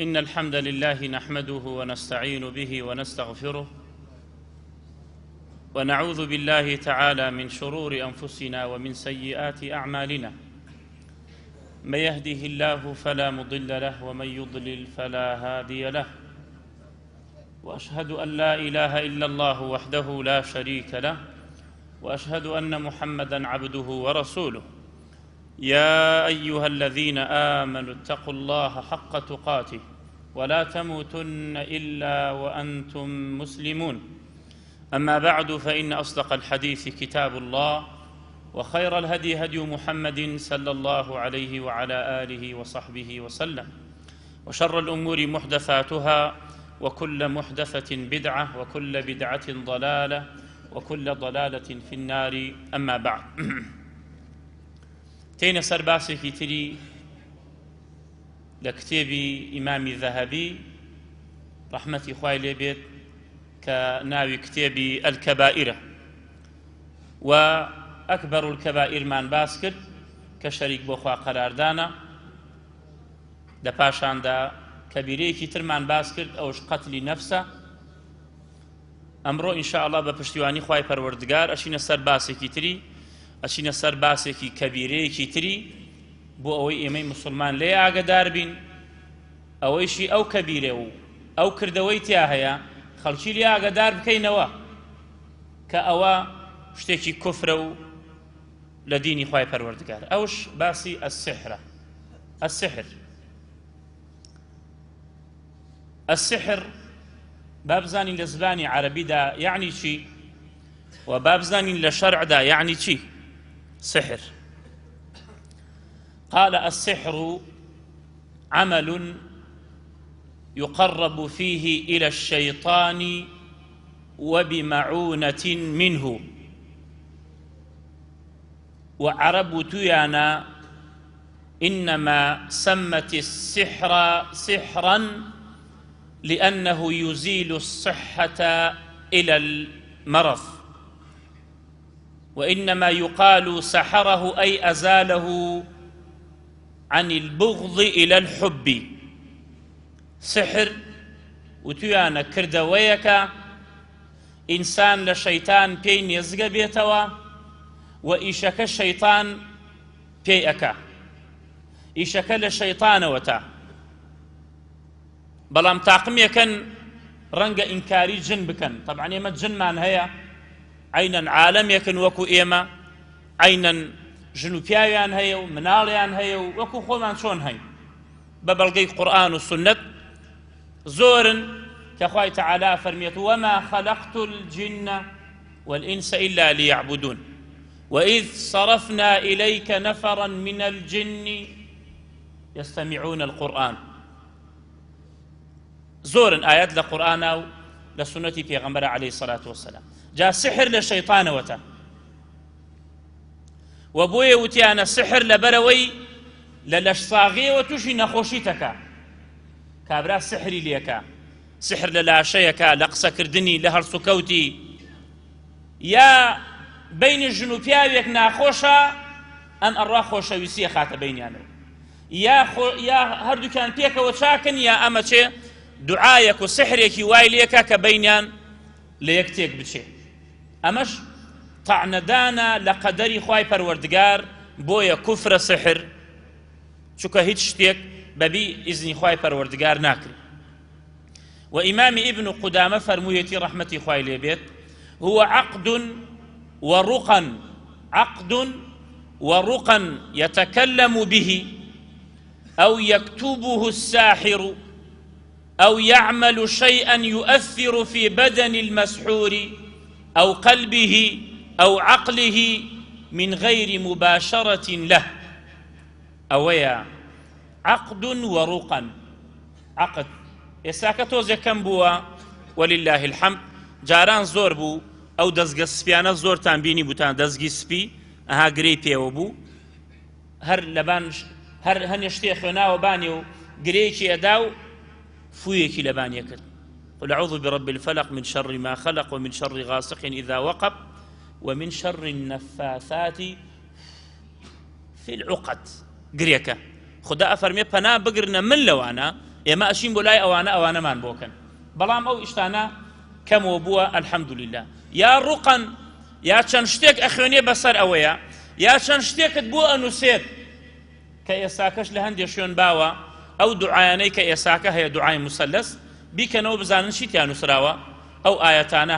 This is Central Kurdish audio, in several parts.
إن الحمد لله نحمده ونستعين به ونستغفره ونعوذ بالله تعالى من شرور أنفسنا ومن سيئات أعمالنا. من يهده الله فلا مضل له ومن يضلل فلا هادي له، وأشهد أن لا إله إلا الله وحده لا شريك له، وأشهد أن محمدًا عبده ورسوله. يا أيها الذين آمنوا اتقوا الله حق تقاته ولا تموتن إلا وأنتم مسلمون. أما بعد، فإن أصدق الحديث كتاب الله، وخير الهدي هدي محمد صلى الله عليه وعلى آله وصحبه وسلم، وشر الأمور محدثاتها، وكل محدثة بدعة، وكل بدعة ضلالة، وكل ضلالة في النار. أما بعد، تين سرباسي تري لكتاب إمام الذهبي رحمة خواه لبيت كناوي كتاب الكبائر، وأكبر الكبائر من باسكت كشريك بخوا قراردانا دا پاشان دا كبيريكي ترمان باسكت أوش قتل نفسه. أمرو إن شاء الله بپشتیوانی خواه پروردگار أشين سرباسي تري، أشين سرباسي كبيريكي تري بۆ ئەوەی ئێمەی مسلمان لێ ئاگادار بین، ئەوەیشی ئەو کەبیرە و ئەو کردەوەی تیا هەیە خەڵکی لێ ئاگادار بکەینەوە کە ئەوە شتێکی کوفرە و لە دینی خوای پەروەردگار. ئەوش باسی السحرە. السحر بابزانین لە زبانی عەرەبیدا یعنی چی، و بابزانین لە شەرعدا یعنی چی سحر. قال: السحر عمل يقرب فيه إلى الشيطان وبمعونة منه. وعرب تيانا إنما سمت السحر سحرا لأنه يزيل الصحة إلى المرض، وإنما يقال سحره أي أزاله عن البغض إلى الحب. سحر وتيانا كردويك إنسان لشيطان بين يزق بيتوا، وإيشك الشيطان بيئك إيشك للشيطان وتا بلام تاقم يكن رنق إنكاري جن بكن. طبعا إما جن مان هيا عينا عالم يكن وكو إيما عينا جنوبيان هيا ومناليان هيا وكو خومان شون هيا ببلغي قرآن والسنة زورن كخواه تعالى فرميت: وما خلقت الجن والإنس إلا ليعبدون وإذ صرفنا إليك نفرا من الجن يستمعون القرآن. زورن آيات لقرآن لسنة پیغمبر عليه الصلاة والسلام. جاء سحر للشيطان وتا وبوي وتيانا سحر لبروي للشصاغي وتشي نخوشيتك كابرا سحري ليكا سحر للاشيكا لقصة كردني لهرسكوتي يا بين الجنوبياويك ناخوشا أن الراخوشا ويسي خات بينيانو يا هردو كان بيكا وشاكن يا أما چه دعايك وسحريك وايليكا كبينيان ليكتيك بچه. أمش طعندانا لقدري خواي پروردگار بويا كفر سحر چوكا هيت شتيك ببي إذن خواي پروردگار ناكري. وإمام ابن قدامة فرمويتي رحمتي خواي ليبيت: هو عقد ورقا يتكلم به أو يكتبه الساحر أو يعمل شيئا يؤثر في بدن المسحور أو قلبه أو عقله من غير مباشرة له. أويا عقد ورقا. عقد إساكتو زكام بوا ولله الحمد. جاران زور بو أو دزق سبيانا زور تنبيني بوتان دزق سبي أها قريبي وبو هر لبان هر هنشتي خونا وبانيو قريكي أداو فويكي لبان يكل. قل أعوذ برب الفلق من شر ما خلق ومن شر غاسق إذا وقب ومن شر النفاثات في العقد. قريكا خدا أفرمي بنا بقرنا من لوانا ئێمە ئەچین بۆ لای ئەوانەمان بۆکەن بەڵام ئەو ئیشتانە کەمەوە بووە ئەلحەمدولillah یا ڕوقەن یا چەند شتێک ئەخوێنێ بەسەر ئەوەیە یا چەند شتێکت بۆ ئەنووسێت کە ئێساکەش لە هەندێک شوێن باوە ئەو دوعایانەی کە ئێساکە هەیە دوعای مسەلەس بیکەنەوە بزانن چیتیان نووسراوە ئەو ئایەتانە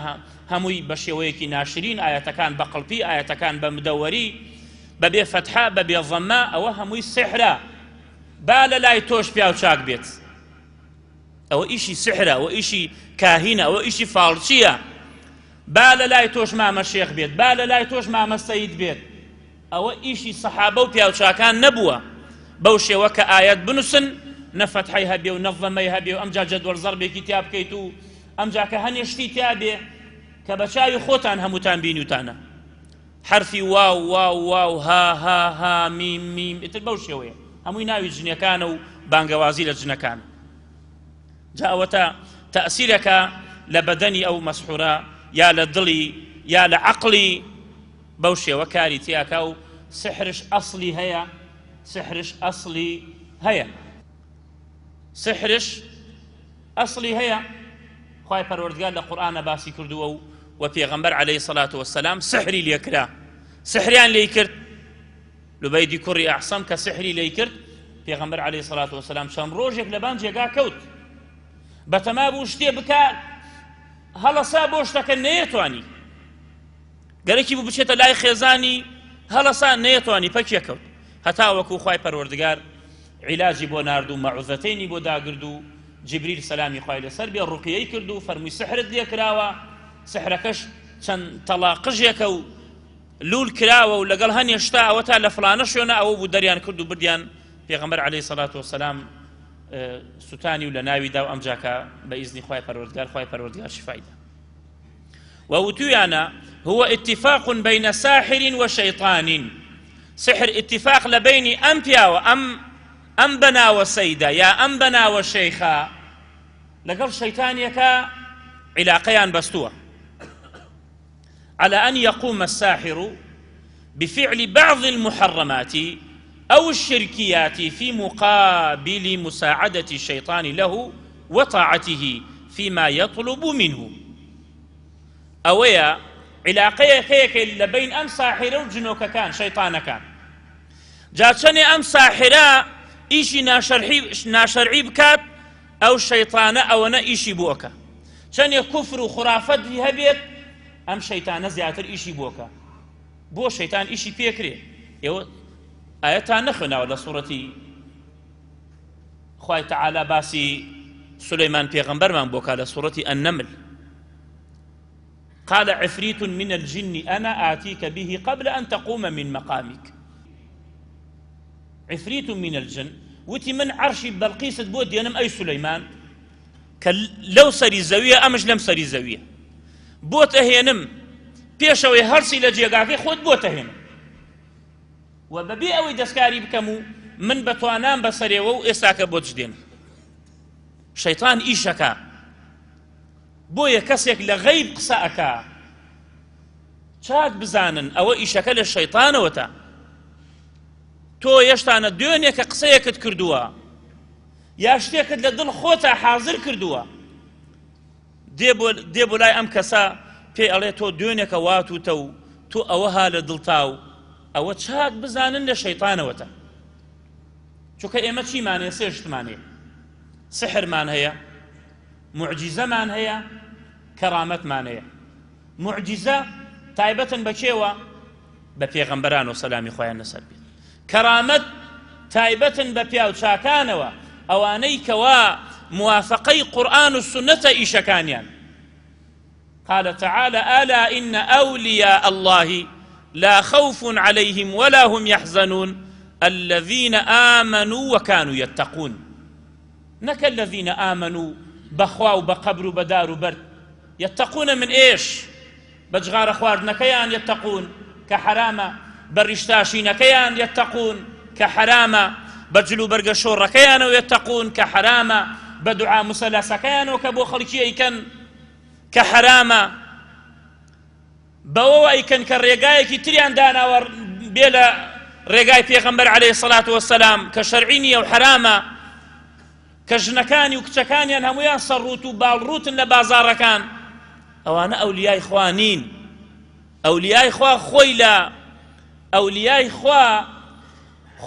هەمووی بە شێوەیەکی ناشرین ئایەتەکان بە قەڵپی ئایەتەکان بە مدەوەری بەبێ فەتحە بەبێ ضەممە ئەوە هەمووی سحرە با لە لای تۆش پیاو چاک بێت ئەوە ئیشی سحرە ئەوە ئیشی کاهینە ئەوە ئیشی فاڵچیە با لە لای تۆش مامە شێخ بێت با لە لای تۆش مامە سەید بێت ئەوە ئیشی سەحابە و پیاوچاکان نەبووە بەو شێوە کە ئایەت بنووسن نە فەتحەی هەبێ و نە ضەممەی هەبێ و ئەمجا جەدوەڵ زەربێکی تیا بکەیت و ئەمجا کە هەنێشتی تیا بێ کە بە چاوی خۆتان هەمووتان بینوتانە حرفی واو واو واو ها ها ها میم میم ئیتر بەو شێوەیە هەمووی ناوی جنەکانە و بانگەوازی لە جنەکان جا ئەوەتە تەئسیرەکە لە بەدەنی ئەو مەسحوورە یا لە دڵی یا لە عەقڵی بەو شێوە کاری تیاکە و سحرش ئەسڵی هەیە سحرش ئەسڵی هەیە سحرش ئەسڵی هەیە خوای پەروەردگار لە قورئانە باسی کردووە و پێغەمبەر عەلەیهی سەڵات وەسەلام سحری لێکرا سحریان لێی کرد لوبەیدی کوڕی ئەعسەم کە سحری لێی کرد پێغەمبەر عەلەیهی سەڵات وەسەلام چەند ڕۆژێک لەبان جێگا کەوت بەتەما بوو شتێ بکات هەڵەسا بۆ شتەکە نەیەتوانی گەرەکی بوو بچێتە لای خێزانی هەڵەسا نەیەتوانی پەکێکەوت هەتا وەکو خوای پەروەردگار عیلاجی بۆ نارد و مەعوزەتەینی بۆ داگرد و جبریل سەلامی خوای لەسەر بێ ڕوقیەی کرد و فەرمووی سحرت لێکراوە سحرەکەش چەند تەڵاقژێکە و لول کراوە و لەگەڵ هەنێشتا ئەوە تا لە فڵانە شوێنە ئەوە بوو دەریان کرد و بردیان پێغەمبەر عەلەیهی سەڵات وەسەلام سوتانی و لە ناویدا و ئەمجاکە بە ئیزنی خوای پەروەردگار شفایدا ووتویانە هو اتفاق بين ساحر وشيطان سحر اتفاق لبين أنبياء وأم بنا وسيدة يا أم بنا وشيخا لقل شيطان يكا علاقيان بستوة على أن يقوم الساحر بفعل بعض المحرمات أو الشركيات في مقابل مساعدة الشيطان له وطاعته فيما يطلب منه أويا علاقەیە هەیەکە لەبین ئەم ساحرە و جنۆکەکان شەیطانەکان جا چەنێ ئەم ساحرە ئیشی ناشەرعی بکات ئەو شەیطانە ئەوەنە ئیشی بۆکە چەنێ کوفر و خوڕافەتی هەبێت ئەم شەیطانە زیاتر ئیشی بۆکە بۆ شەیطان ئیشی پێکرێ ئێوە ئاەتان نەخوێناوە لە سوورەتی خوای تەعالا باسی سولەیمان پێغەمبەرمان بۆکە لە سوورەتی ئەننەمل قال عفريت من الجن أنا آتيك به قبل أن تقوم من مقامك عفريت من الجن وتي من عرشي بلقيس بود ينم أي سليمان لو سري زاوية أمش لم سري زاوية بوت أهينم بيشوي هرسي لجيقاكي خود بوت أهينم وببي أوي دسكاري بكمو من بتوانام بسري وو إساك بوتجدين شيطان إيشكا بۆیە کەسێک لە غەیب قسە ئەکا چاک بزانن ئەوە ئیشەکە لە شەیطانەوەتە تۆ هێشتانە دوێنێکە قسەیەکت کردووە یا شتێکت لە دڵ خۆتە حازر کردووە دێ بۆ لای ئەم کەسە پێی ئەڵێ تۆ دوێنێکە واتوتە و تۆ ئەوەها لە دڵتاو ئەوە چاک بزانن لە شەیطانەوەتە چونکە ئێمە چیمانێ سێ شتمانێ سحرمان هەیە معجزەمان هەیە کەرامەتمان هەیە معجزە تایبەتن بەکێوە بە پێغەمبەران و سەلامی خۆیان لەسەر بێت کەرامەت تایبەتن بە پیاوچاکانەوە ئەوانەی کەوا موافقەی قورئان و سنەتە ئیشەکانیان قال تعالى ألا إن أولياء الله لا خوف عليهم ولا هم يحزنون الذين آمنوا وكانوا يتقون نك الذين آمنوا بخوا وبقبر وبدار وبرد يتقون من إيش بجغار خوارد نكيان يتقون كحرامة برشتاشي نكيان يتقون كحرامة بجلو برقشور ركيان ويتقون كحرامة بدعاء مسلسة كيان وكبو خلقي أيكن كحرامة بوو أيكن كالرقاية تريان دانا بيلا رقاية پیغمبر عليه الصلاة والسلام كشرعيني وحرامة کە ژنەکانی و کچەکانیان هەمویان سەرڕوت و باڵڕوتن لە بازاڕەکان، ئەوانە ئەولیای خوا نین. ئەولیای خوا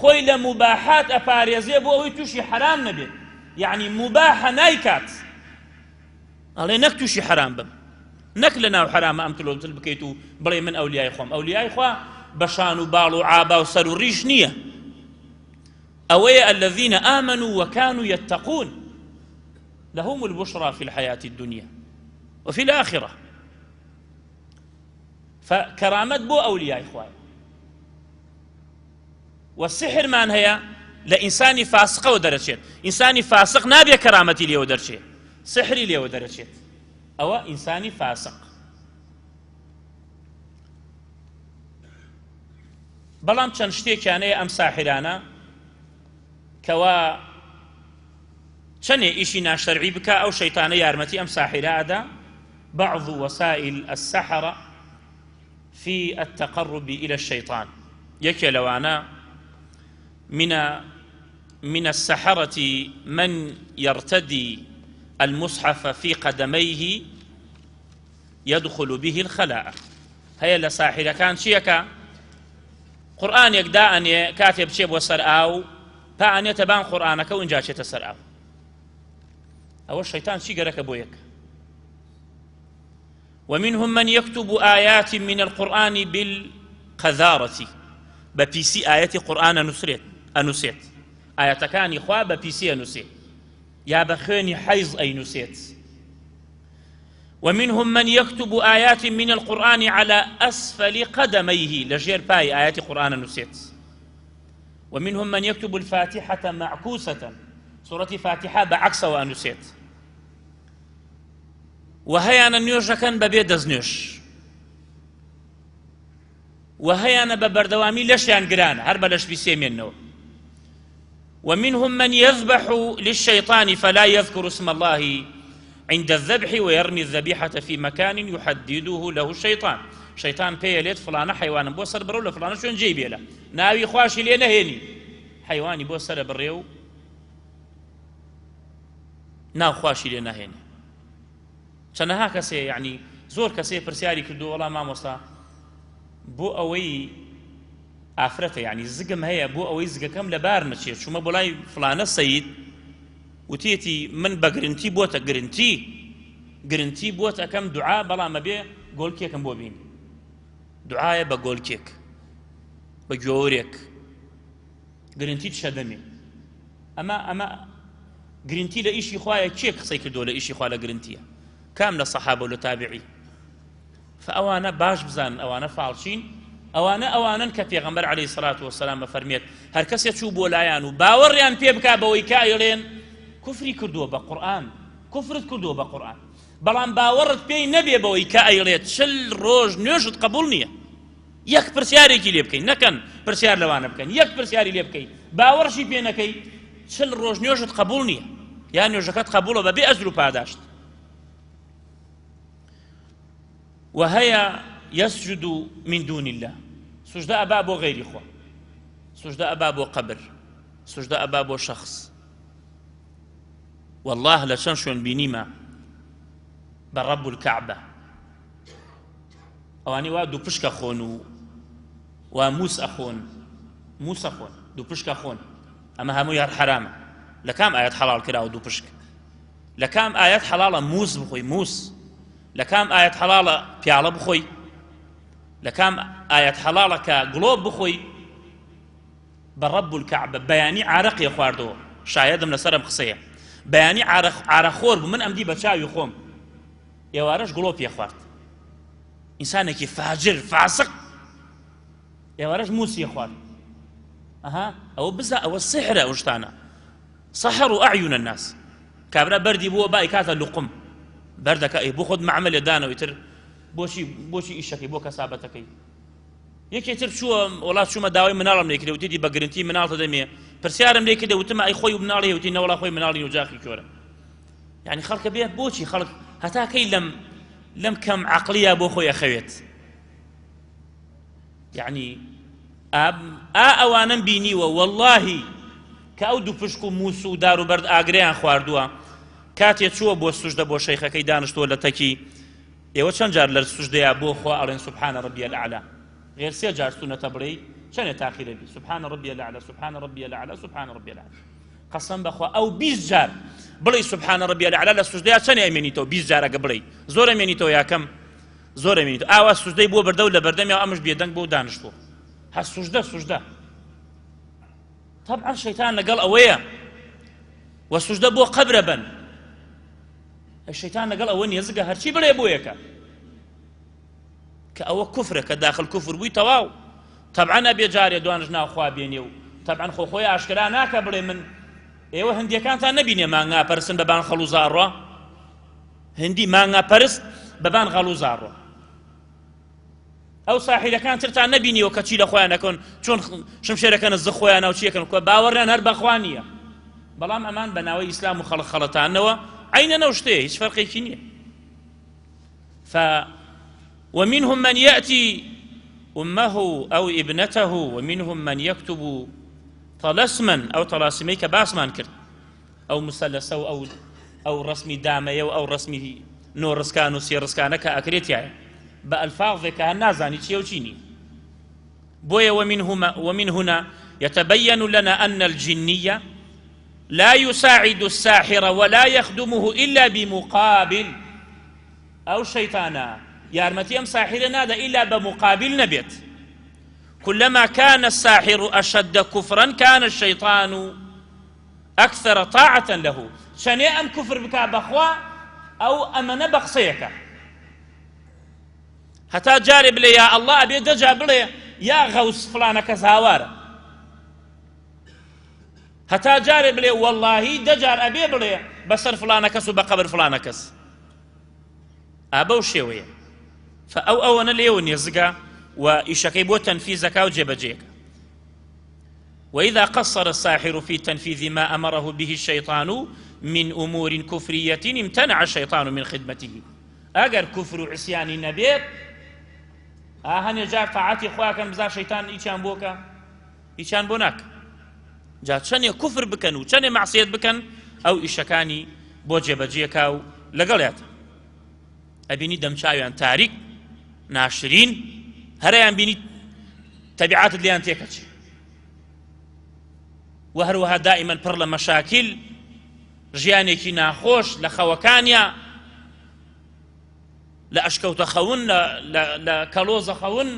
خۆی لە مباحات ئەپارێزێ بۆ ئەوەی تووشی حرام نەبێت. یعنی مباحە نایکات، ئەڵێ نەک تووشی حرام بم، نەک لە ناو حرامە ئەم تلۆتل بکەیت و بڵێ من ئەولیای خۆم. ئەولیای خوا بەشان و باڵ و عابا و سەر و ڕیش نییە. ئەوەیە الذين آمنوا وكانوا يتقون لهم البشرى في الحياة الدنيا وفي الآخرة. فكرامت بو أولياء إخوان. والسحر مان هي لإنسان فاسق ودرجات. إنسان فاسق نابي كرامتي ليه ودرجات، سحري ليه ودرجات، أو إنسان فاسق. بەڵام چەند شتێکیانەیە ئەم ساحرانە کەوا چەندێ ئیشی ناشەرعی بکە ئەو شەیتانە یارمەتی ئەم ساحرەدا. بعض وسائل السحرة في التقرب إلى الشيطان. يكي لوانا من السحرة من يرتدي المصحف في قدميه يدخل به الخلاء. هيا لساحرة كان شيكا قرآن يقدا أن كاتب شيء وسر أو فأن يتبان قرآنك وإن جاء شيء تسر أو الشيطان شي قرك بويك. ومنهم من يكتب آيات من القرآن بالقذارة، ببيسي آيات قرآن أنسيت آيات كان إخوة ببيسي أنسيت يا بخيني حيز أي نسيت. ومنهم من يكتب آيات من القرآن على أسفل قدميه لجير باي آيات قرآن نسيت. ومنهم من يكتب الفاتحة معكوسة، سورة فاتحة بعكس وأنسيت. وهيانا نيوشا كان ببيد دزنيوش، وهيانا ببردوامي لشيان قران هربا لش بيسيمينو. ومنهم من يذبح للشيطان فلا يذكر اسم الله عند الذبح ويرمي الذبيحة في مكان يحدده له الشيطان. شيطان بيلت فلان حيوان بوسر برو لفلان شون جيبي له ناوي خواشي لينا هيني حيواني بوسر بريو ناو خواشي لينا هيني. چەنەها کەسێ یعنی زۆر کەسێ پرسیاری کردو وەڵام مامۆستا بۆ ئەوەی ئافرەتە یعنی زگم هەیە بۆ ئەوەی زگەکەم لەبار نەچێت چوومە بۆ لای فلانە سەید وتێتی من بە گرنتی بۆتە گرنتی بۆت ئەەکەم دوعا بەڵام ئەبێ گۆڵکێکم بۆ بین. دوعایە بە گۆڵکێک بە گۆورێک گرنتیت شەدەمێ. ئەمە گرنتی لە ئیشی خوایە کێ قسەی کردو لە ئیشی خوا لە گرنتیە؟ كام للصحابة والتابعين. فأوانا باش بزان أوانا فالشين أوانا كبيغمبر عليه الصلاة والسلام فرميت هر كس يتشوب ولايان وباوريان بيبكا بويكايرين كفري كردوه بقرآن كفرت كردوه بقرآن بلان باورت بي نبي بويكايرين شل روج نوشد قبولنية يك برسياري كي ليبكي نكن برسيار لوانا بكن يك برسياري ليبكي باورشي بينكي شل روج نوشد قبولنية يعني نوشكات قبوله ببي أزلو باداشت. وهي يسجد من دون الله سجد أبابو غير إخوة، سجد أبابو قبر، سجد أبابو شخص. والله لشنشون بنيمة برب الكعبة أواني وادو بشك أخون وموس أخون دو بشك أخون أما همو يهر حرامة لكام آيات حلال كراو دو بشك لكام آيات حلال موس بخوي موس لكام آيات حلالة بيالة بخوي لكام آيات حلالة كقلوب بخوي برب الكعبة بياني عرق يخواردو شايد من سرم قصية بياني عرق خور بمن أمدي بشاوي خوم يوارش قلوب يخوارد إنسانك فاجر فاسق يوارش موسى يخوارد أو بزا أو السحر أوشتانا سحروا أعين الناس كابرا بردي بو باي كاتا اللقم بردك بۆ خۆت معاملە دانەوەی تر بۆچی ئیشەکەی بۆ کەسابەتەکەی یەکێ تر چووە وڵات چوومە داوای مناڵم لێ کردە وتێتی بە گرنتی مناڵتە دەمێ پرسیارم لێ کردە وتمە ئەی خۆی و مناڵی وتی نەوەڵا خۆی مناڵی و جاخی کۆرە یعنی خەڵکە بێ بۆچی خەڵک هەتاکەی لەم کەم عەقلیە بۆ خۆی ئەخەوێت یعنی ئەوانم بینیوە واللهی کە ئەو دوو پشک و مووس و دار و بەرد ئاگریان خواردووە کاتێ چووە بۆ سوژدە بۆ شەیخەکەی دانیشتووە لە تەکی ئێوە چەند جار لە سوژدەیە بۆ خوا ئەڵێن سبحان ربي الأعلى غێر سێ جار چوونەتە بڵێ چەندێ تاخیرە بی سبحان ربي الأعلى سبحان ربي الأعلى سبحان ربي الأعلى قەسەم بەخوا ئەو 20 جار بڵێ سبحان ربي الأعلى لە سوژدەیە چەند ئەمێنیتەوە 20 جارەکە بڵێ زۆر ئەمێنیتەوە یاکەم زۆر ئەمێنیتەوە ئاوا سوژدەی بۆ بەردە و لە بەردەمیەوە ئەمش بێدەنگ بۆ دانیشتووە هە سوژدە طبعا شەیتان لەگەڵ ئەوەیە و سوژدە بۆ قەبرە بن الشەیتان لەگەڵ ئەوە نێزگە هەرچی بڵێ بۆ یەکە کە ئەوە کوفرە کە داخل کوفر بووی تەواو طبعا ئەبێ جارێ دوانش ناوخوا بێنێ و طبعا خۆی ئاشکرا ناکە بڵێ من ئێوە هەندیەکانتان نەبینێ مانگا پەرستن بەبان خەڵ و زاڕۆ هەندی مانگا پەرست بەبان خەڵ و زاڕۆ ئەو ساحیرەکان ترتان نەبینیەوە کە چی لە خۆیان دەکەن چۆن شمشێرەکەن زە خۆیان و چیەکەن کە باوەڕیان هەر بەخوا نییە بەڵام ئەمان بە ناوەی ئیسلام و خەڵەتانەوە عینە نەو شتەیە هیچ فەرقێکی نییە ومنهم من يأتي أمه أو ابنته ومنهم من يكتب طلسما أو طلاسمي كباسمان كرد أو مثلث أو رسمي دامية أو رسمي نور رسكان وسير رسكان كأكريت يعني بألفاظك النازاني تشي وشيني بويا ومن هنا يتبين لنا أن الجنية لا يساعد الساحر ولا يخدمه إلا بمقابل أو شيطانا يارمتي أم ساحر نادا إلا بمقابل نبيت كلما كان الساحر أشد كفرا كان الشيطان أكثر طاعة له شني أم كفر بك بخوا أو أمن بقصيك حتى جارب لي يا الله أبي دجا بلي يا غوث فلانك زاوار حتى جارب لي والله دجار أبي بلي بسر فلانكس وبقبر فلانكس أبو شوية فأو أنا ليون يزقى وإشكي بو تنفيذك وجبجيك وإذا قصر الساحر في تنفيذ ما أمره به الشيطان من أمور كفرية امتنع الشيطان من خدمته أجر كفر عصيان النبي هني جار طاعتي خواك بزار شيطان إيشان بوكا إيشان بوناك جات شني كفر بكن وشني معصية بكن أو إشكاني بو جبجيكاو لقليات أبيني دمشايان تاريك ناشرين هريان بيني تبعات اللي أنتيكتش وهروها دائما برلا مشاكل ژیانێکی ناخۆش لە خەوەکانیا لە ئەشکەوتە خەون لە کەلۆزە خەون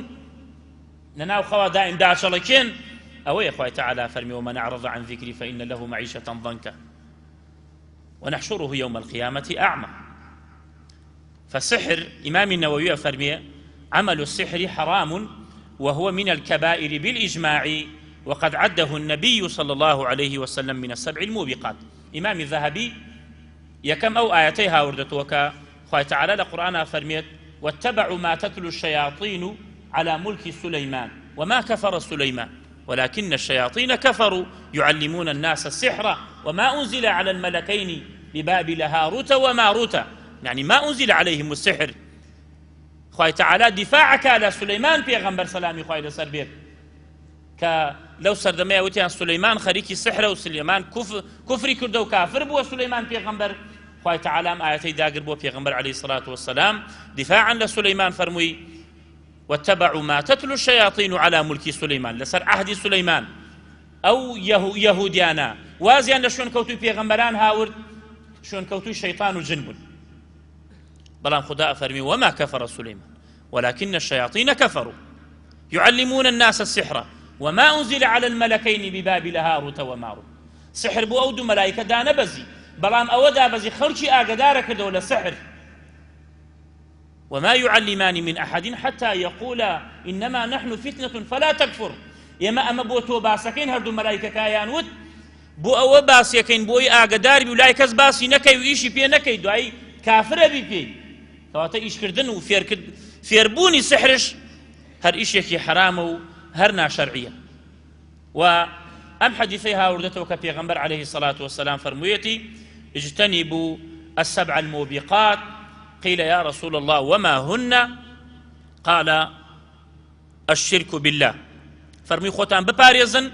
لە ناو خەوا دائم داچەڵەکێن ئەوەیە خوای تەعالی فەرمی ومن أعرض عن ذكري فإن له معيشة ضنكا ونحشره يوم القيامة أعمى فالسحر إمام النووي فرمي عمل السحر حرام وهو من الكبائر بالإجماع وقد عده النبي صلى الله عليه وسلم من السبع الموبقات إمام الذهبي يكم أو آياتيها وردتوك خواه تعالى لقرآن فرميت واتبعوا ما تتلو الشياطين على ملك سليمان وما كفر سليمان ولكن الشياطين كفروا يعلمون الناس السحر وما أنزل على الملكين ببابل هاروت وماروت يعني ما أنزل عليهم السحر خواه تعالى دفاعك على سليمان پیغمبر سلامي خواه لسر بيت لو سردمي وتيان سليمان خريكي سحر وسليمان كفري كردو كافر بو سليمان پیغمبر خواه تعالى آياتي داقر بو پیغمبر عليه الصلاة والسلام دفاعا لسليمان فرموي واتبعوا ما تتلو الشياطين على ملك سليمان لسر عهد سليمان أو يهوديانا وازيان لشون كوتو پیغمبران هاورد شون كوتو شيطان وجنب بلان خدا فرمي وما كفر سليمان ولكن الشياطين كفروا يعلمون الناس السحر وما أنزل على الملكين ببابل هاروت وماروت سحر بو أودو ملائكة دانا بزي بلام أودا بزي خلشي آقدارك دولة سحر وما يعلمان من أحد حتى يقولا إنما نحن فتنة فلا تكفر يما أما بو تو باسكين هردو ملائكة كايان ود بو أو باسيكين بوي آقدار بولايكز باسي نكي وإيشي بي نكي دعي كافر بي بي فواتا إيش كردن وفير كرد فيربوني سحرش هر إيشيكي حرام هر ناشرعية وأم حديثيها وردتك بيغمبر عليه الصلاة والسلام فرمويتي اجتنبوا السبع الموبقات قيل يا رسول الله وما هن قال الشرك بالله فرمي خوتان بباريزن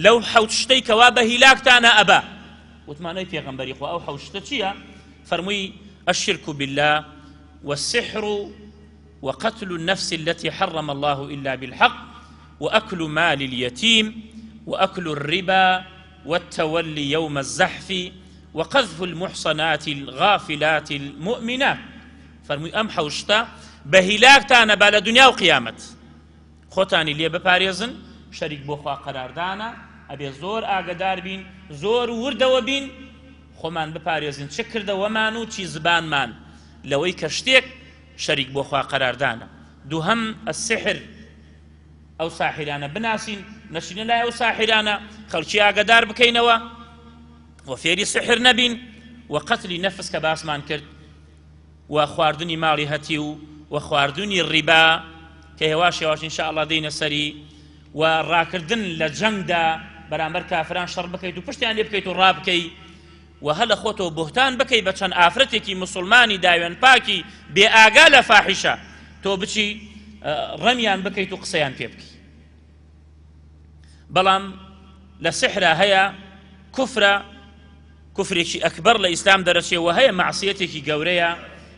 لەو حەوت شتەی کەوا بە هیلاکتانە ئەبا وتمانەی پێغەمبەری خوا ئەو حەوت شتە چییە؟ فەرمووی الشرك بالله والسحر وقتل النفس التي حرم الله إلا بالحق وأكل مال اليتيم وأكل الربا والتولي يوم الزحف وقذف المحصنات الغافلات المؤمنات فرمووی ئەم حەوشتە بە هیلاکتانە با لە دنیا و قیامەت خۆتانی لێ بپارێزن شەریک بۆ خوا قەراردانە ئەبێ زۆر ئاگدار بین زۆر وردەوە بین خۆمان بپارێزین چ کردەوەمان و چی زبانمان لەوەی کە شتێک شەریک بۆ خوا قەراردانە. دووهەم السحر ئەو ساحرانە بناسین نەچینە لای ئەو ساحرانە خەڵکی ئاگدار بکەینەوە و فێری سحر نەبین و قەتلی نەفس کە باسمان کرد و خواردنی ماڵی هەتی و خواردنی ڕیبا کە هێواش هێواش ئینشاءالله دەینە سەری و ڕاکردن لە جەنگدا بەرامبەر کافران شەڕ بکەیت و پشتیان لێ بکەیت و ڕابکەی و هەلە خۆتەوە بوهتان بکەی بە چەند ئافرەتێکی مسلمانی داوێن پاکی بێ ئاگا لە فاحیشە تۆ بچی ڕەمیان بکەیت و قسەیان پێ بکەی. بەڵام لە سحرا هەیە کوفرێکی ئەکبەر لە ئیسلام دەرەچێ و هەیە معسیەتێکی گەورەیە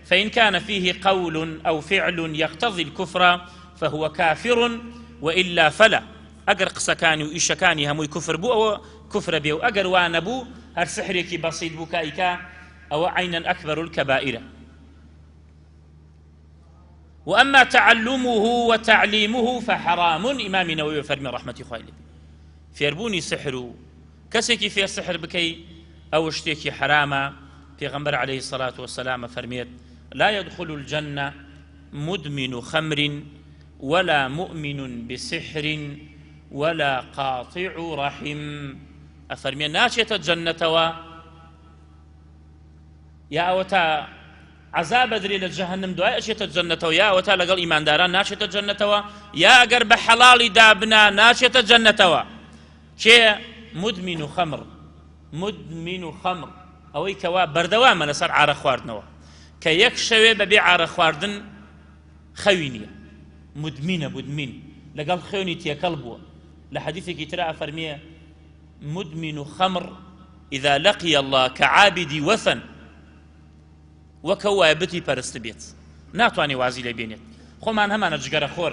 فإن كان فيه قول أو فعل يقتضي الكفر فهو كافر وإلا فلا أجر قسكاني وإيشكاني هموي كفر بو أو كفر بيو أجر وانبو هر سحريكي بسيط بكائكا أو عينا أكبر الكبائر. وأما تعلمه وتعليمه فحرام. إمام نووي فرمي رحمة خالد فيربوني سحر كسكي في السحر بكي أو اشتيكي حراما پیغمبر عليه الصلاة والسلام فرميت لا يدخل الجنة مدمن خمر ولا مؤمن بسحر ولا قاطع رحم. أفرمي ناشية الجنة يا أوتا عذاب دري لجهنم دعاء أشية الجنة يا أوتا لقل إيمان داران ناشية الجنة يا أقرب حلال دابنا ناشية الجنة شيء مدمن خمر ئەوەی کەوا بەردەوامە لەسەر عارە خواردنەوە کە یەک شەوێ بەبێ عارە خواردن خەوی نییە مدمین لەگەڵ خوێنی تێکەڵ بووە. لە حەدیثێکی ترا فەرمیە مدمن خمر إذا لقي الله كعابد وثن وەکەوایە بتی پەرست بێت ناتوانێ وازی لێ بێنێت. خۆمان هەمانە جگەرە خۆر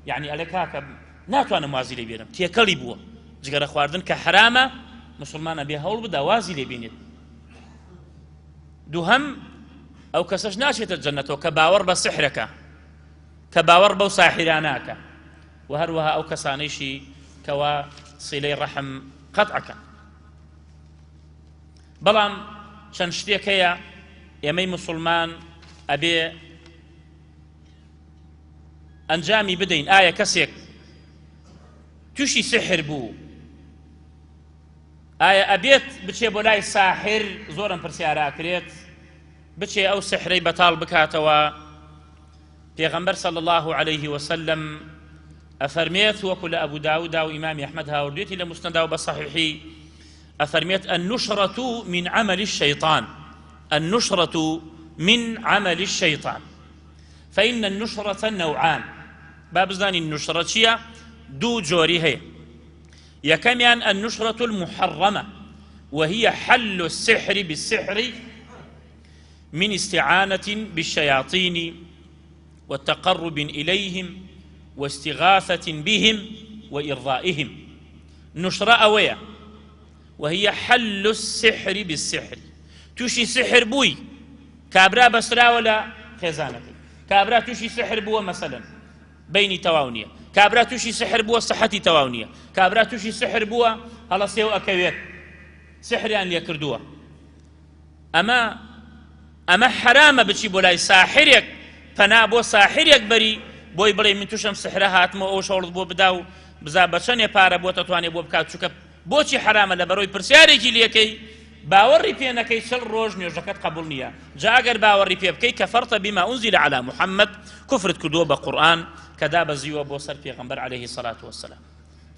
یعنی ئەلێ کاکە ناتوانم وازی لێ بێنم تێکەڵی بووە جگەرە خواردن کە حرامە مسلمانە بێ هەوڵ بدا وازی لێ بێنێت. دووهەم ئەو کەسەش ناچێتە جەنەتەوە کە باوەڕ بە سحرەکە کە باوەڕ بەو ساحراناکە و هەروەها ئەو کەسانەیشی کەوا سیلەی ڕەحم قەتعەکە. بەڵام چەند شتێک هەیە ئێمەی مسلمان ئەبێ ئەنجامی بدەین. ئایا کەسێک تووشی سحر بوو ئایا ئەبێت بچێ بۆ لای ساحر زۆرم پرسیاراکرێت بچێ ئەو سحرەی بەتاڵ بکاتەوە؟ پێغەمبەر صلی الله عليه وسلم ئەفەرمێت وەکو لە ئەبوو داوودا و ئیمامی ئەحمەد هاوردێتی لە موسنەدا و بە صەحیحی ئەفەرمێت النشرة من عمل الشيطان النشرة من عمل الشيطان فإن النشرة نوعان. بابزاني النشرة چییە؟ دوو جۆری هەیە. يكمن النشرة المحرمة وهي حل السحر بالسحر من استعانة بالشياطين والتقرب إليهم واستغاثة بهم وإرضائهم. نشرة أوية وهي حل السحر بالسحر. توشي سحر بوي كابرا بسرا ولا خزانة كابرا توشي سحر بوه مثلا بيني تواونية كابرا توشي سحر بوه صحتي تواونية كابرا توشي سحر بوه هلا سيو أكويت سحريان ليكردوه. أما حرام بچي بولاي ساحريك فنا بو ساحريك بري بوي بري من توشم سحرها هاتمو أو شورد بو بداو بزا بچني پارا بو تتواني بو بكات چوكا بوچي حرام لبروي پرسياري ليكي باوري پێ نەکەی چل ڕۆژ نوێژەکەت قبول نییە. جا ئەگەر باوەڕی پێ بکەی کەفەرتە بما أنزل على محمد كفرت کردووە بە قورئان کە دابەزیوە بۆ سەر پێغەمبەر عليه الصلاة والسلام.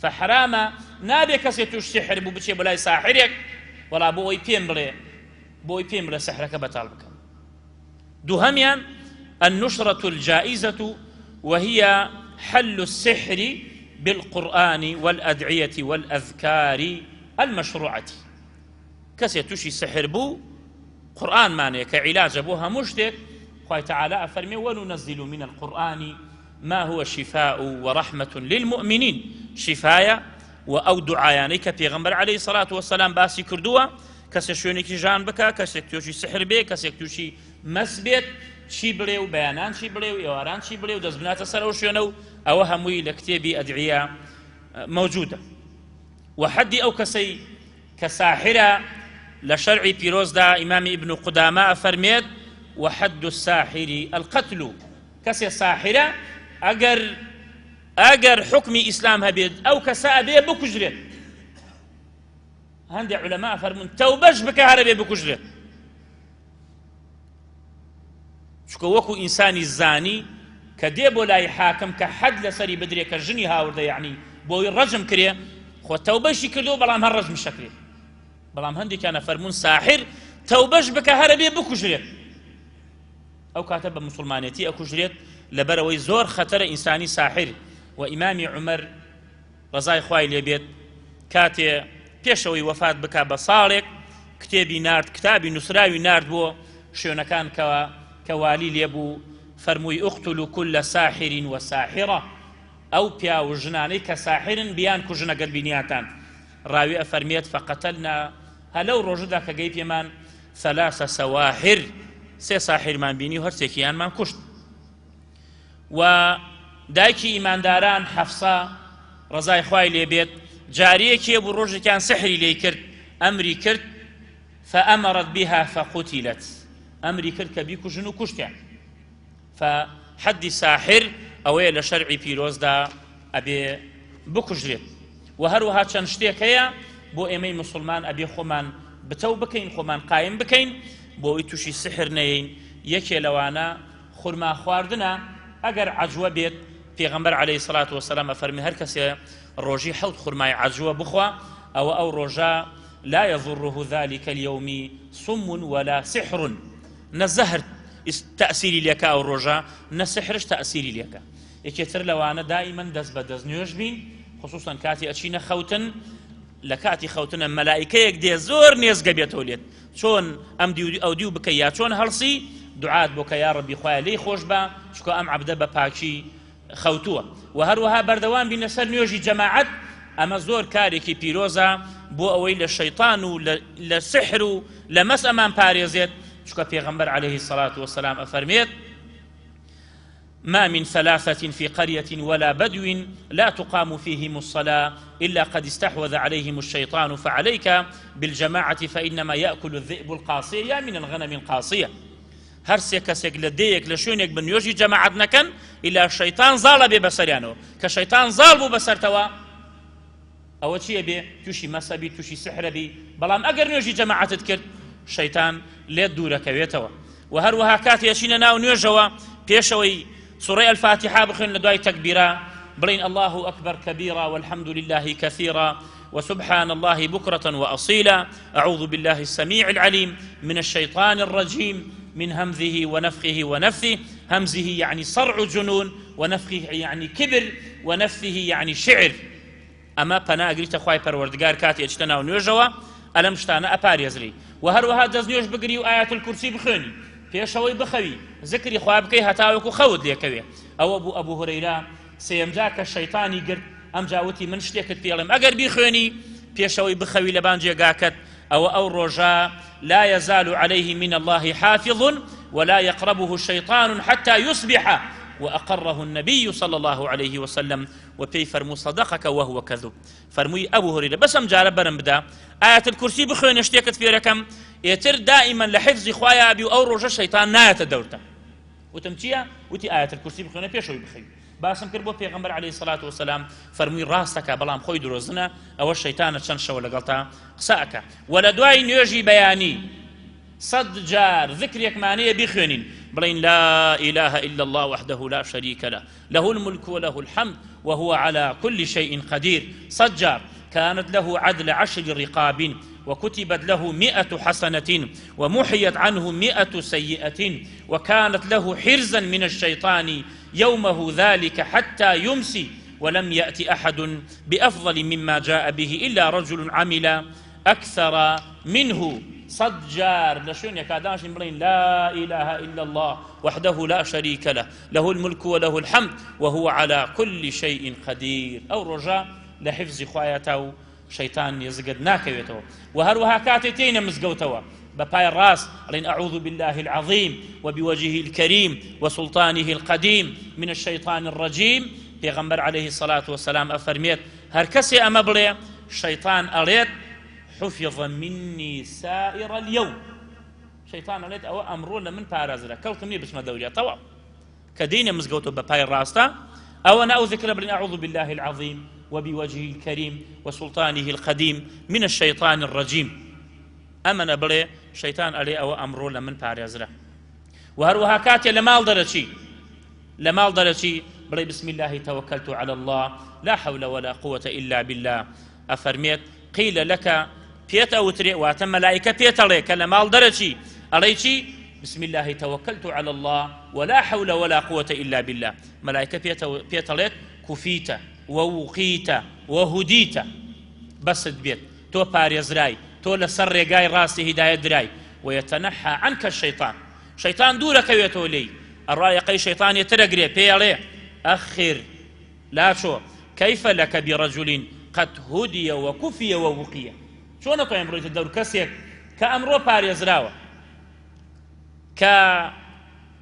فحرامە نابێ کەسێک توش سحر بوو بچێ بەلای ساحرێک وەڵا بۆی پێم بڵێ سحرەکە بەتاڵ بکەم. دووهەمیان النشرة الجائزة وهي حل السحر بالقرآن والأدعية والأذكار المشروعة. كسي توشي سحر بو قرآن ماني كعلاج بوها مشتك خوي تعالى أفرمي وننزل من القرآن ما هو شفاء ورحمة للمؤمنين. شفايا وأو دعايانيك پیغمبر عليه الصلاة والسلام باسي كردوه کەسێک شوێنێکی ژان بکە کەسێک توێژی سحر بێ کەسێک تووشی مەس بێت چی بڵێ و بەیانان چی بڵێ و ئێواران چی بڵێ و دەست بناتە سەر ئەو شوێنە و ئەوە هەمووی لە کتێبی ئەدعیە موجودە. و حەدی ئەو کەسەی کە ساحرە لە شەرعی پیرۆزدا ئیمامی ئیبن قودامە ئەفەرمێت وحد الساحر القتل. کەسێ ساحرە ئەگەر حکمی ئیسلام هەبێت ئەو کەسە ئەبێ بکوژرێت. هەندێک عولەما فەرمون تەوبەش بکە هەرە بێ بکوژرێت. چکە وەکو ئینسانی زانی کە دێ بۆ لای حاکم کە حەد لەسەری بدرێ کە ژنی هاوردە یعنی بۆی ڕەجم کرێ خۆ تەوبەشی کردو بەڵام هەر ڕەجم شەکرێ. بەڵام هەندێکیانە فەرمون ساحر تەوبەش بکە هەرە بێ بکوژرێت. ئەو کاتە بە موسڵمانێتی ئەکوژرێت لەبەرەوەی زۆر خەتەرە ئینسانی ساحر. و ئیمامی عومەر ڕەزای خوای لێبێت کاتێ پێشەوەی وەفات بکا بە ساڵێک کتێبی نارد کتابی نووسراوی نارد بۆ شوێنەکان کە والی لێبوو فەرمووی ئوقتلوا كل ساحر وساحرة. ئەو پیا و ژنانەی کە ساحرن بیان کوژن ئەگەر بینیاتان. ڕاوی ئەفەرمێت فەقەتەلنا هەلەو ڕۆژەدا کە گەی پێمان ثلاث سواحر سێ ساحرمان بینی و هەرسێکیانمان کوشت. و دایکی ئیمانداران حەفسا ڕەزای خوای لێبێت جاريكي ابو الرجل كان سحري لي كرت امري كرت فامرت بها فقتلت. امري كرت كبيكو جنو كشتع. فحد ساحر اويل شرعي بيروز دا ابي بكجرت. وهروها چەند شتێک هەیە بۆ ئێمەی مسلمان ئەبێ خۆمان بتەو بکەین خۆمان قایم بکەین بۆ ئەوی تووشی سحر نەیەین. یەکێ لەوانە خورما خواردنە ئەگەر عەجوە بێت پێغەمبەر عەلەیهی سەڵات وەسەلام ئەفەرمێ هەر کەسێ ڕۆژی حەوت خورمای عەجوە بخوا ئەو ڕۆژە لا يضره ذلك اليوم صم ولا سحر. نەزەهر تەئسیری لێکا ئەو ڕۆژە نەسحرش تەئسیری لێکا. یەکێتر لەوانە دائیمەن دەست بە دەست نوێژ بین خصوصا کاتی ئەچینە خەوتن. لە کاتی خەوتنە مەلائیکەیەک دێ زۆر نێزگە بێتەوە لێت چۆن ئەم ئەو دیو بکە یا چۆن هەڵسی دوعات بۆ کە یا ڕەبی خوایە لێی خۆش بە چکە ئەم عەبدە بە پاکی خەوتووە. و هەروەها بەردەوام بینە سەر نوێژی جەماعەت. ئەمە زۆر کارێکی پیرۆزە بۆ ئەوەی لە شەیطان و لە سحر و لە مەس ئەمان پارێزێت چکە پێغەمبەر عەلەیهی سەڵات وەسەلام ئەفەرمێت ما من ثلاثة في قرية ولا بدو لا تقام فيهم الصلاة إلا قد استحوذ عليهم الشيطان فعليك بالجماعة فإنما يأكل الذئب القاصية من الغنم القاصية. هر سێ کەسێک لە دەیەک لە شوێنێک بن نوێژی جەماعەت نەکەن ئیلا شەیطان زاڵە بێ بەسەریانەوە کە شەیطان زاڵ بوو بەسەرتەوە ئەوە چییە بێ تووشی مەسەبی تووشی سحرەبی. بەڵام ئەگەر نوێژی جەماعەتت کرد شەیطان لێت دوورەکەوێتەوە. و هەروەها کاتی ئەچینە ناو نوێژەوە پێشەوەی سورة الفاتحة بخين لدواي تكبيرا بلين الله أكبر كبيرا والحمد لله كثيرا وسبحان الله بكرة وأصيلا أعوذ بالله السميع العليم من الشيطان الرجيم من همزه ونفخه ونفثه. همزه يعني صرع جنون ونفخه يعني كبر ونفثه يعني شعر. أما پنا أقريت أخواي پروردگار كاتي اجتنا ونيوجوا ألم شتانا أباريزري. وهروها دز نيوج بقري وآيات الكرسي بخوني پێشەوەی بخەوی ذکری خوا بکەی هەتاوەکو خەوت لێکەوێ. ئەوە بوو ئەبوو هورەیرە سێمجا کە شەیطانی گرت ئەم جاوتی من شتێکت پێڵێم ئەگەر بیخوێنی پێشەوەی بخەوی لە بان جێگاکەت ئەو ڕۆژە لا يزال عليه من الله حافظ ولا يقربه الشيطان حتى يصبح وأقره النبي صلى الله عليه وسلم وبي فرمو صدقك وهو كذب. فرموي أبو هريرة بس أمجار برم بدا آية الكرسي بخوين اشتيكت في ركم يتر دائما لحفظ خوايا أبي أو رجع الشيطان ناية الدورة وتمشيها وتي آية الكرسي بخوين بيشوي بخير باسم كربو پیغمبر عليه الصلاة والسلام فرموي راستك بلام خوي دروزنا أو الشيطان تشنش ولا قلتا قساك ولا دواي نيجي بياني صد جار ذكر يكمانية بخوين بلين لا إله إلا الله وحده لا شريك له له الملك وله الحمد وهو على كل شيء قدير. صجار كانت له عدل 10 رقاب وكتبت له 100 حسنة ومحيت عنه 100 سيئة وكانت له حرزا من الشيطان يومه ذلك حتى يمسي ولم يأت أحد بأفضل مما جاء به إلا رجل عمل أكثر منه صد جار لشون يكاداش بلين لا إله إلا الله وحده لا شريك له له الملك وله الحمد وهو على كل شيء قدير أو رجاء لحفظ خواياته شيطان يزقد ناكويته وهروها كاتتين مزقوتوا بباي الراس لين أعوذ بالله العظيم وبوجهه الكريم وسلطانه القديم من الشيطان الرجيم پیغمبر عليه الصلاة والسلام أفرميت هركسي أما بلي شيطان أريد حفظ مني سائر اليوم شيطان أريد أو أمرو لمن بارازرة كوتمني بسم دولية طوع كدين مزقوتوا بباي الراستا أو أنا أذكر بلين أعوذ بالله العظيم وبوجهه الكريم وسلطانه القديم من الشيطان الرجيم أمن بلي شيطان عليه أو أمرو لمن بارزره وهروها كاتي لمال درشي بلي بسم الله توكلت على الله لا حول ولا قوة إلا بالله أفرميت قيل لك بيت أوتري واتم ملائكة بيت عليك لمال درشي عليك بسم الله توكلت على الله ولا حول ولا قوة إلا بالله ملائكة بيت عليك كفيت ووقيت وهديت بس البيت تو باريزراي تو لسر رقاي راسي هداية دراي ويتنحى عنك الشيطان شيطان دورك يتولي الرايقي شيطان يترقري بيالي أخر لا شو كيف لك برجل قد هدي وكفي ووقي شو نطو يمرو يتدور كسيك كأمرو باريزراوة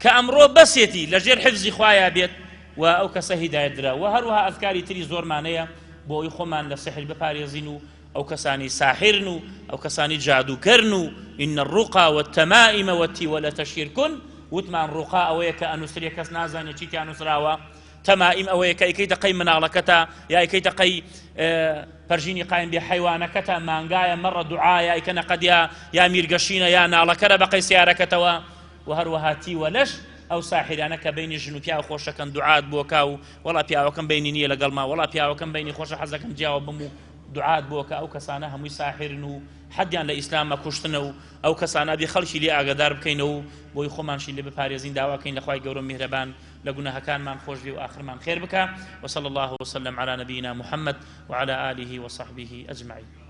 كأمرو بسيتي لجير حفظي خوايا بيت وأو كسهداية درا وهروها أذكاري تري زور معنية بو يخومان لسحر بباريزينو أو كساني ساحرنو أو كساني جادو كرنو إن الرقى والتمائم والتولة شرك وتمان رقى أويك أنسري كس نازاني تشيتي أنسراوا تمائم أويك إكي تقي مناغلكتا يا إكي تقي برجيني قايم بحيوانكتا مانغايا مرة دعايا إكنا قد يا ميرقشينا يا نالكرا بقي سياركتوا وهروها تي ولش أو ساحرانە کە بینی ژن و پیا خۆشەکەن دوعات بۆکا و وڵا پیاوەکەم بینی نییە لەگەڵ ما وڵا پیاوەکەم بینی خۆشە حەزەکەم جیاوە بم و دوعات بۆکە ئەو کەسانە هەمووی ساحرن و حەدیان لە ئیسلامە کوشتنە و ئەو کەسانە بێ خەڵکی لێ ئاگادار بکەینەوە بۆی خۆمانشی لێ بپارێزین داواکەین لەخوای گەورە میهرەبان لە گوناهەکانمان خۆش بێ و ئاخرمان خێر بکە وصلى الله وسلم على نبينا محمد وعلى آله وصحبه أجمعين